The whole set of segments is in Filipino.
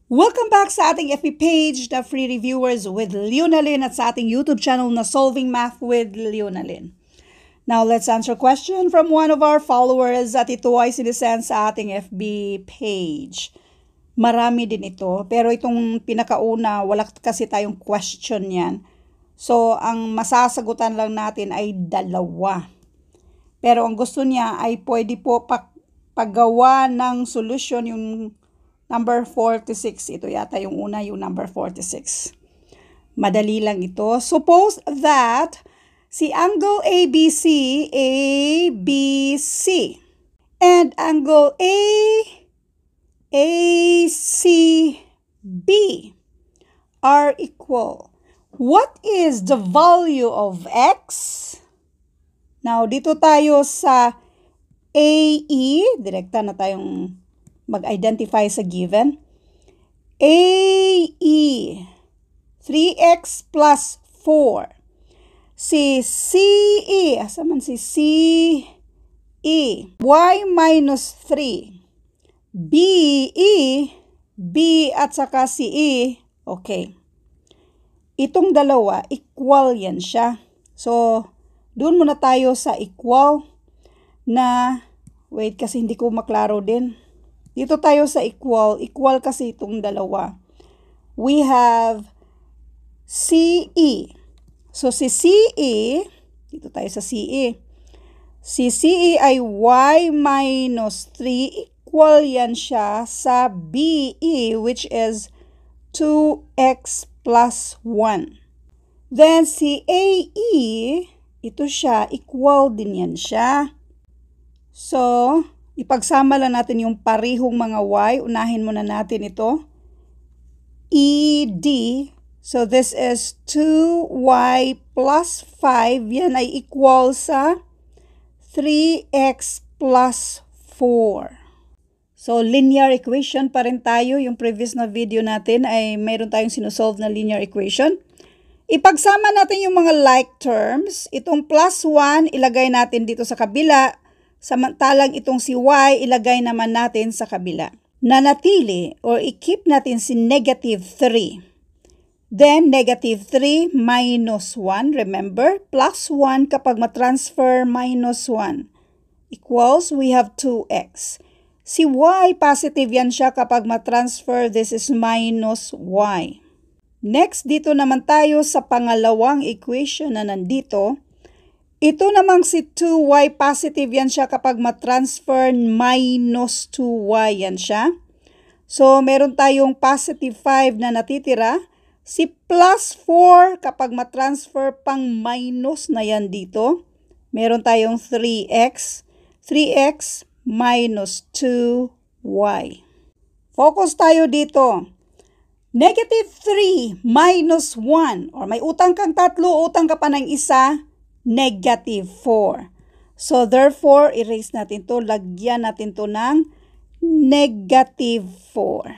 Welcome back sa ating FB page na Free Reviewers with Leonalyn at sa ating YouTube channel na Solving Math with Leonalyn. Now, let's answer a question from one of our followers at ito ay sinisend sa ating FB page. Marami din ito, pero itong pinakauna, wala kasi tayong question yan. So, ang masasagutan lang natin ay dalawa. Pero ang gusto niya ay pwede po paggawa ng solusyon yung number 46. Ito yata yung una, yung number 46. Madali lang ito. Suppose that si angle ABC, and angle ACB are equal. What is the value of x? Now, dito tayo sa AE. Direkta na tayong mag-identify sa given. AE, 3x plus 4. Si CE, asa man si CE, y minus 3. BE, B at saka CE, okay. Itong dalawa, equal yan siya. So, doon muna tayo sa equal na, wait kasi hindi ko maklaro din. Dito tayo sa equal kasi itong dalawa. We have CE. So, si CE, dito tayo sa CE. Si CE ay y minus 3, equal yan siya sa BE, which is 2x plus 1. Then, si AE, ito siya, equal din yan siya. So, ipagsama lang natin yung parihong mga y. Unahin muna natin ito. ED. So, this is 2y plus 5. Yan ay equal sa 3x plus 4. So, linear equation pa rin tayo. Yung previous na video natin ay mayroon tayong sinusolve na linear equation. Ipagsama natin yung mga like terms. Itong plus 1, ilagay natin dito sa kabila. Samantalang itong si y, ilagay naman natin sa kabila. Nanatili or i-keep natin si negative 3. Then, negative 3 minus 1. Remember, plus 1 kapag matransfer minus 1. Equals, we have 2x. Si y, positive yan siya kapag matransfer. This is minus y. Next, dito naman tayo sa pangalawang equation na nandito. Ito namang si 2y, positive yan siya kapag matransfer, minus 2y yan siya. So, meron tayong positive 5 na natitira. Si plus 4, kapag matransfer pang minus na yan dito. Meron tayong 3x. 3x minus 2y. Focus tayo dito. Negative 3 minus 1. Or may utang kang 3, utang ka pa ng isa. Negative 4. So, therefore, erase natin to. Lagyan natin to ng negative 4.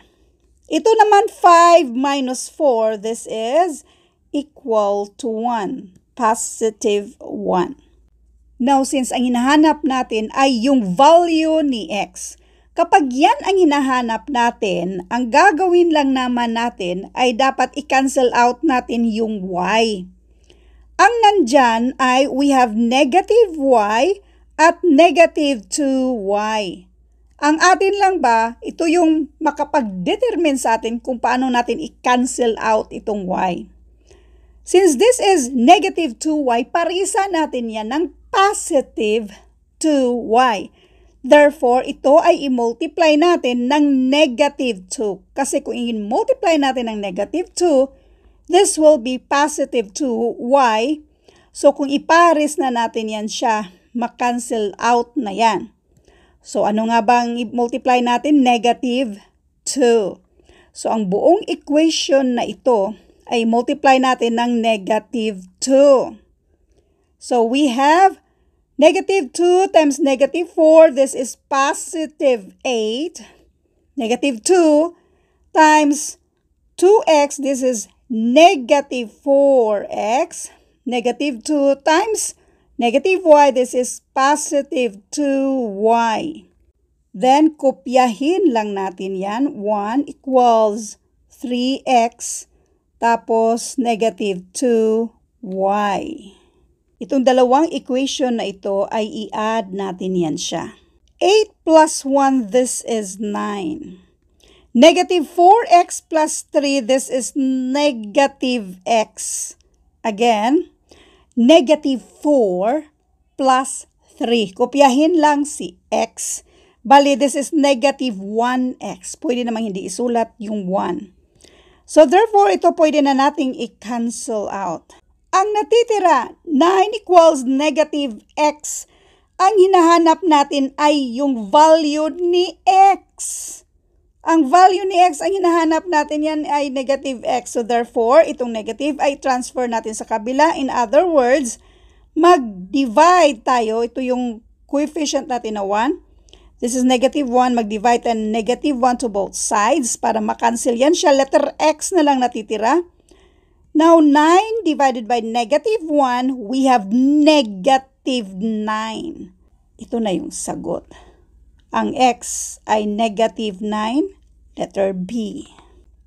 Ito naman, 5 minus 4. This is equal to 1. Positive 1. Now, since ang hinahanap natin ay yung value ni x, kapag yan ang hinahanap natin, ang gagawin lang naman natin ay dapat i-cancel out natin yung y. Ang nandyan ay we have negative y at negative 2y. Ang atin lang ba, ito yung makapag-determine sa atin kung paano natin i-cancel out itong y. Since this is negative 2y, parisa natin yan ng positive 2y. Therefore, ito ay i-multiply natin ng negative 2. Kasi kung i-multiply natin ng negative 2, this will be positive 2y. So, kung ipares na natin yan siya, makancel out na yan. So, ano nga bang i-multiply natin? Negative 2. So, ang buong equation na ito ay multiply natin ng negative 2. So, we have negative 2 times negative 4. This is positive 8. Negative 2 times 2x. This is negative 4x, negative 2 times negative y, this is positive 2y. Then, kopyahin lang natin yan. 1 equals 3x tapos negative 2y. Itong dalawang equation na ito ay i-add natin yan siya. 8 plus 1, this is 9. Negative 4x plus 3, this is negative x. Again, negative 4 plus 3. Kopyahin lang si x. Bali, this is negative 1x. Pwede namang hindi isulat yung 1. So, therefore, ito pwede na nating i-cancel out. Ang natitira, 9 equals negative x. Ang hinahanap natin ay yung value ni x. Ang value ni x, ang hinahanap natin yan ay negative x. So, therefore, itong negative ay transfer natin sa kabila. In other words, mag-divide tayo. Ito yung coefficient natin na 1. This is negative 1. Mag-divide tayo negative 1 to both sides para makancel yan siya. Letter x na lang natitira. Now, 9 divided by negative 1, we have negative 9. Ito na yung sagot. Ang x ay negative 9, letter B.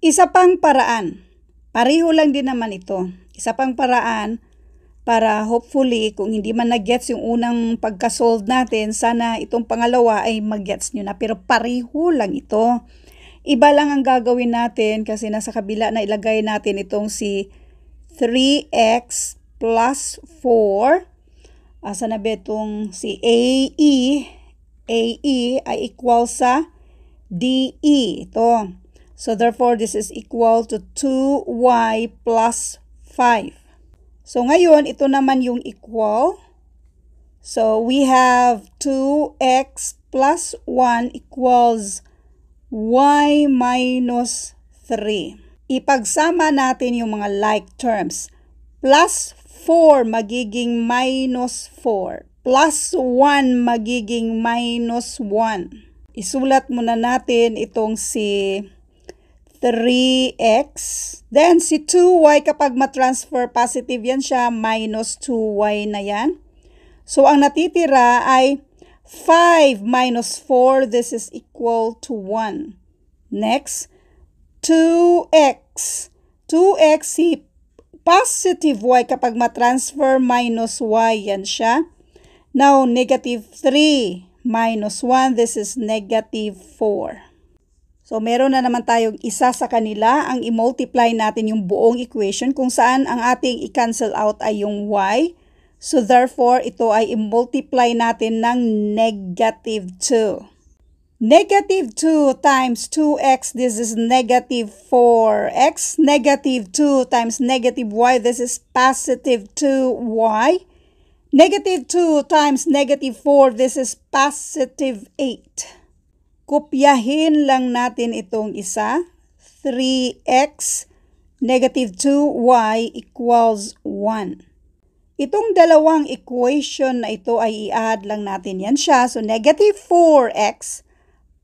Isa pang paraan. Pareho lang din naman ito. Isa pang paraan para hopefully kung hindi man nag-gets yung unang pagka-solve natin, sana itong pangalawa ay mag-gets nyo na. Pero pareho lang ito. Iba lang ang gagawin natin kasi nasa kabila na ilagay natin itong si 3x plus 4. Asa na ba itong si AE? AE ay equal sa DE. Ito. So therefore, this is equal to 2y plus 5. So ngayon, ito naman yung equal. So we have 2x plus 1 equals y minus 3. Ipagsama natin yung mga like terms. Plus 4 magiging minus 4. Plus 1 magiging minus 1. Isulat muna natin itong si 3x. Then si 2y kapag matransfer positive yan siya, minus 2y na yan. So ang natitira ay 5 minus 4, this is equal to 1. Next, 2x. 2x, si positive y kapag matransfer minus y, yan siya. Now, negative 3 minus 1, this is negative 4. So, meron na naman tayong isa sa kanila. Ang i-multiply natin yung buong equation kung saan ang ating i-cancel out ay yung y. So, therefore, ito ay i-multiply natin ng negative 2. Negative 2 times 2x, this is negative 4x. Negative 2 times negative y, this is positive 2y. Negative 2 times negative 4, this is positive 8. Kopyahin lang natin itong isa. 3x, negative 2y equals 1. Itong dalawang equation na ito ay i-add lang natin yan siya. So, negative 4x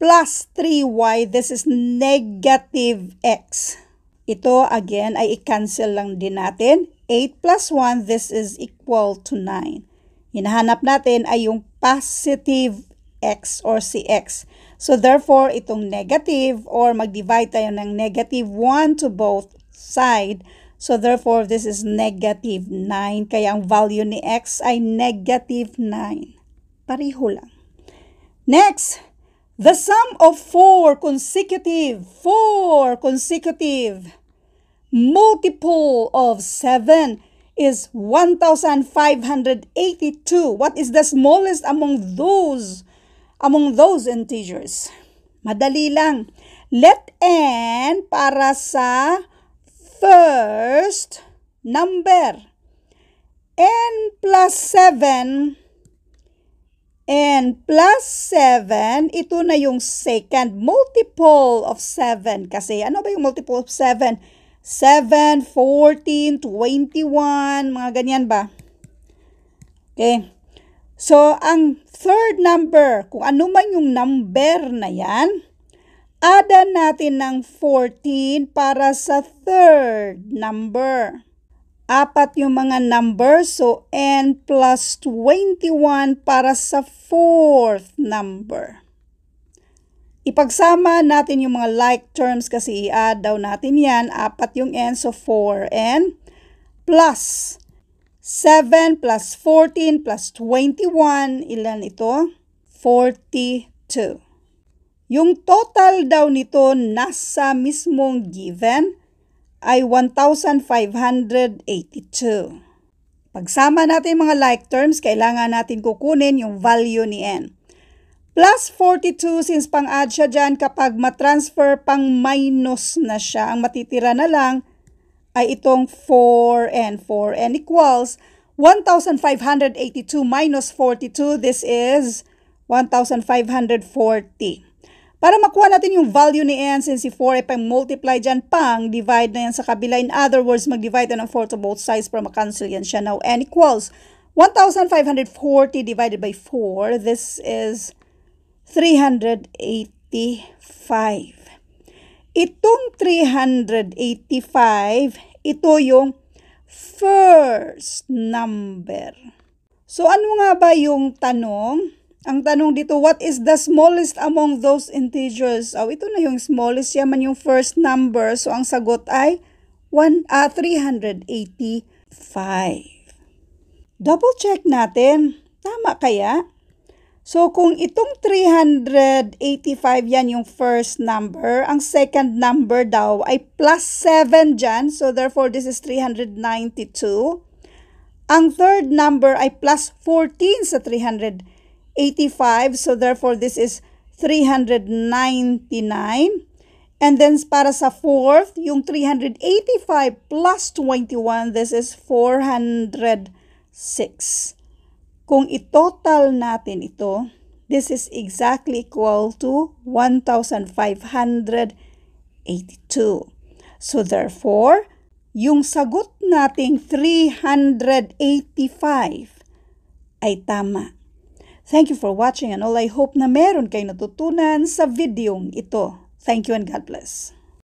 plus 3y, this is negative x. Ito, again, ay i-cancel lang din natin. 8 plus 1, this is equal to 9. Hinahanap natin ay yung positive x or si x. So, therefore, itong negative or mag-divide tayo ng negative 1 to both side. So, therefore, this is negative 9. Kaya ang value ni x ay negative 9. Pareho lang. Next, the sum of 4 consecutive multiple of 7 is 1,582. What is the smallest among those integers? Madali lang. Let n para sa first number. N plus 7, ito na yung second multiple of 7. Kasi ano ba yung multiple of 7? 7, 14, 21, mga ganyan ba? Okay. So, ang third number, kung ano man yung number na yan, add natin ng 14 para sa third number. 4 yung mga numbers, so n plus 21 para sa fourth number. Ipagsama natin yung mga like terms kasi i-add daw natin yan. 4 yung n, so 4n plus 7 plus 14 plus 21. Ilan ito? 42. Yung total daw nito nasa mismong given ay 1,582. Pagsama natin mga like terms, kailangan natin kukunin yung value ni n. Plus 42, since pang-add siya dyan, kapag matransfer pang minus na siya, ang matitira na lang ay itong 4n. 4n equals 1,582 minus 42. This is 1,540. Para makuha natin yung value ni n, since si 4 ay pang-multiply dyan, pang-divide na yan sa kabila. In other words, mag-divide na ng 4 to both sides para makancel yan siya. Now, n equals 1,540 divided by 4. This is 385. Itong 385, ito yung first number. So, ano nga ba yung tanong? Ang tanong dito, what is the smallest among those integers? Ito na yung smallest, yaman yung first number. So, ang sagot ay 385. Double check natin. Tama kaya? So, kung itong 385 yan yung first number, ang second number daw ay plus 7 dyan. So, therefore, this is 392. Ang third number ay plus 14 sa 385. So, therefore, this is 399. And then, para sa fourth, yung 385 plus 21, this is 406. Kung itotal natin ito, this is exactly equal to 1,582. So, therefore, yung sagot nating 385 ay tama. Thank you for watching and all. I hope na meron kayo natutunan sa videong ito. Thank you and God bless.